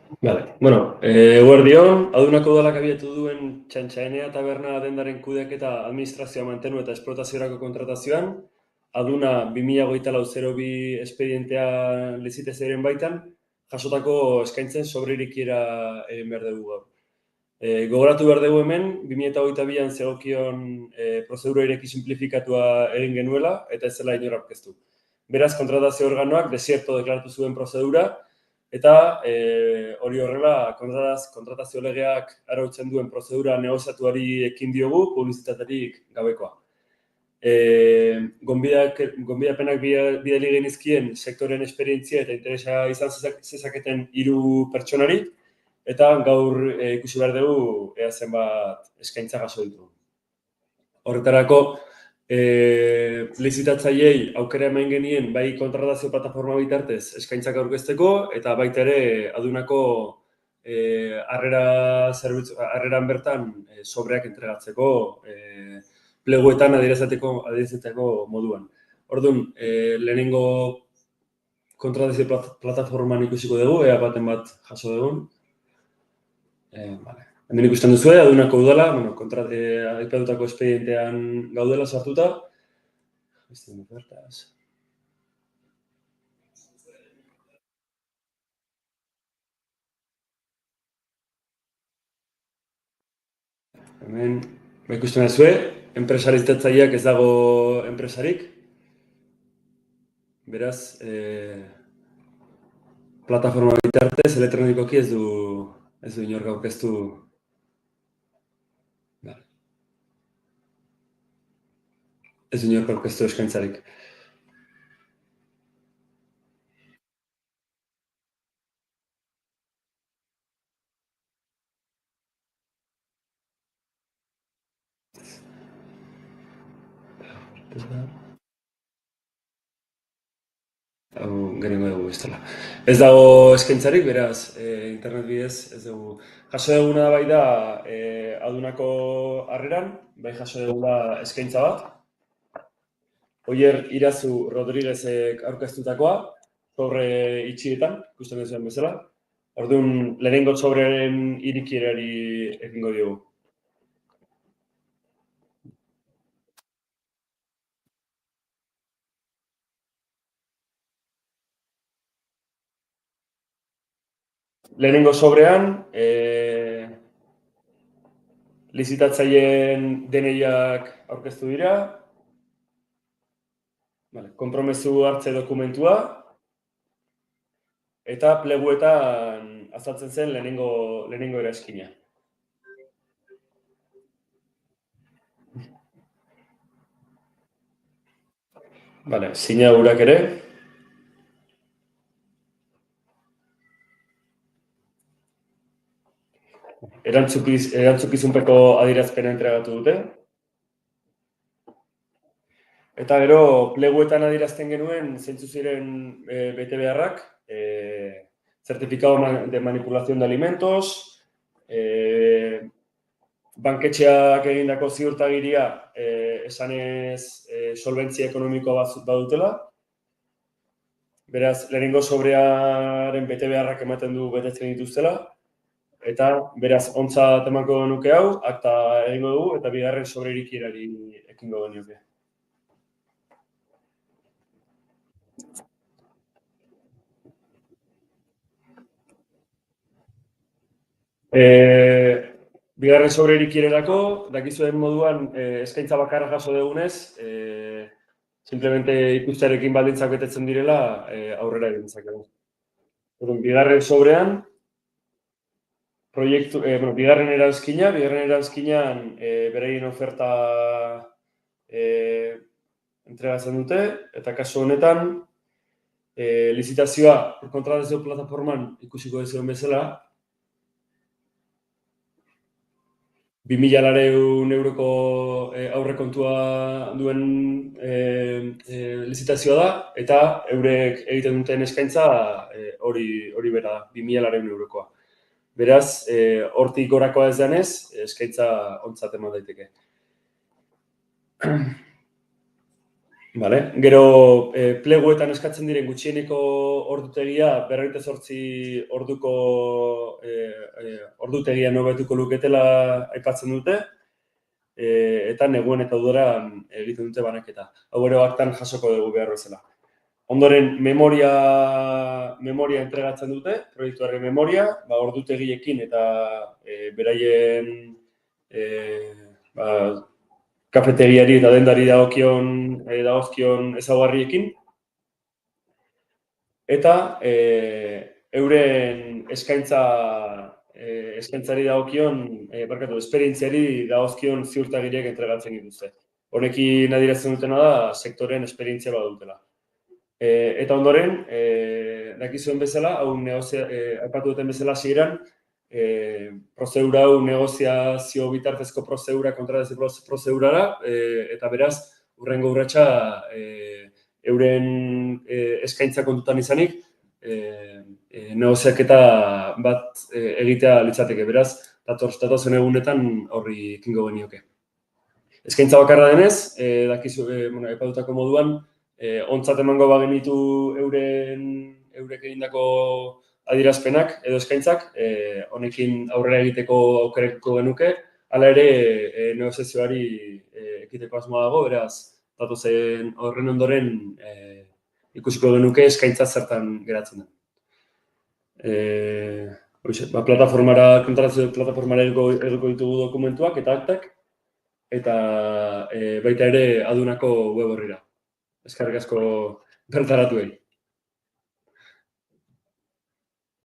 Vale. Bueno, eguerdion, adunako udalak abiatu duen Txantxaenea taberna dendaren kudeaketa administrazioa mantenu eta esplotaziorako kontratazioan, aduna 2024-02 espedientea lizitazioaren baitan, jasotako eskaintzen sobrerikiera egin behar dugu gaur. Gogoratu behar dugu hemen, 2022an zegokion prozedura ireki simplifikatua egin genuela eta ez zela inor aurkeztu. Beraz, kontratazio organoak desierto deklaratu zuen prozedura, eta hori horrela, kontratazio legeak arautzen duen prozedura negoziatuari ekin diogu, publizitaterik gabekoa. Gonbidapenak bidali genizkien sektoren esperientzia eta interesa izan zezaketen 3 pertsonari, eta gaur ikusi behar dugu ea zenbat eskaintza jaso ditu. Horretarako, lizitatzaileei aukera eman genien bai kontratazio plataforma bitartez eskaintzak aurkezteko eta baita ere adunako harreran bertan sobreak entregatzeko pleguetan adierazteko moduan. Orduan, lehenengo kontratazio plataforman ikusiko dugu, ea baten bat jaso dugun. Vale. Hemen ikusten duzue, adunako udala, aipatutako espedientean gaudela sartuta. Hemen, ikusten duzue, enpresarizatzaileak ez dago enpresarik. Beraz, plataforma bitartez, elektronikoki ez du inork aurkeztu. Ez du inork aurkeztu eskaintzarik. Gerengo dugu bestela. Ez dago eskaintzarik, beraz, internet bidez ez dugu. Jaso duguna bai da adunako harreran, bai jaso dugula eskaintza bat. Oier Irazu Rodriguezek aurkeztutakoa, sobre itxietan, ikusten duzuen bezala. Orduan, lehenengo sobreren irikierari egingo diogu. Lehenengo sobrean, lizitatzaileen DNIak aurkeztu dira, konpromezu hartze dokumentua, eta pleguetan azaltzen zen lehenengo eraskina. Sinadurak ere. Erantzukizunpeko adierazpena entregatu dute. Eta gero, pleguetan adierazten genuen zeintzu ziren bete beharrak, certificado de manipulación de alimentos, banketxeak egindako ziurtagiria esanez solventzia ekonomikoa badutela. Beraz, lehenengo sobrearen bete beharrak ematen du betetzen dituztela. Eta, beraz, ontzat emango nuke hau, akta egingo dugu, eta bigarren sobrerikierari ekingo genioke. Bigarren sobrerikiererako, dakizuen moduan eskaintza bakarra jaso dugunez, simplemente ikustearekin baldintzak betetzen direla aurrera egin dezakegu. Bigarren sobrean, bigarren eranskinan beraien oferta entregatzen dute, eta kasu honetan, lizitazioa kontratazio plataforman ikusiko duzuen bezala, 2.000 euroko aurrekontua duen lizitazioa da, eta eurek egiten duten eskaintza hori bera da, 2.000 eurokoa. Beraz, hortik gorakoa ez denez, eskaintza ontzat eman daiteke. Vale. Gero, pleguetan eskatzen diren gutxieneko ordutegia 48 orduko ordutegia nobetuko luketela aipatzen dute, eta neguen eta udaran egiten dute banaketa. Hau ere aktan jasoko dugu behar bezala. Ondoren, memoria entregatzen dute, proiektuaren memoria, ordutegiekin eta beraien kafetegiari eta dendari dagozkion ezaugarriekin. Eta euren eskaintzari dagokion, esperientziari dagozkion ziurtagiriak entregatzen dituzte. Honekin adierazten dutena da, sektoren esperientzia badutela. Eta ondoren, dakizuen bezala, aipatu duten bezala hasieran, prozedura hau negoziazio bitartezko prozedura, kontratazio prozedurara, eta beraz, hurrengo urratsa euren eskaintza kontutan izanik, negoziaketa bat egitea litzateke, beraz, datozen egunetan horri ekingo genioke. Eskaintza bakarra denez, dakizu, aipatutako moduan, ontzat emango bagenitu eurek egindako adierazpenak edo eskaintzak, honekin aurrera egiteko aukeratuko genuke, hala ere negoziazioari ekiteko asmoa dago, beraz, datozen horren ondoren ikusiko genuke eskaintza zertan geratzen da. Kontratazio plataformara ergo ditugu dokumentuak eta aktak, eta baita ere adunako web horrira. Eskerrik asko bertaratuei.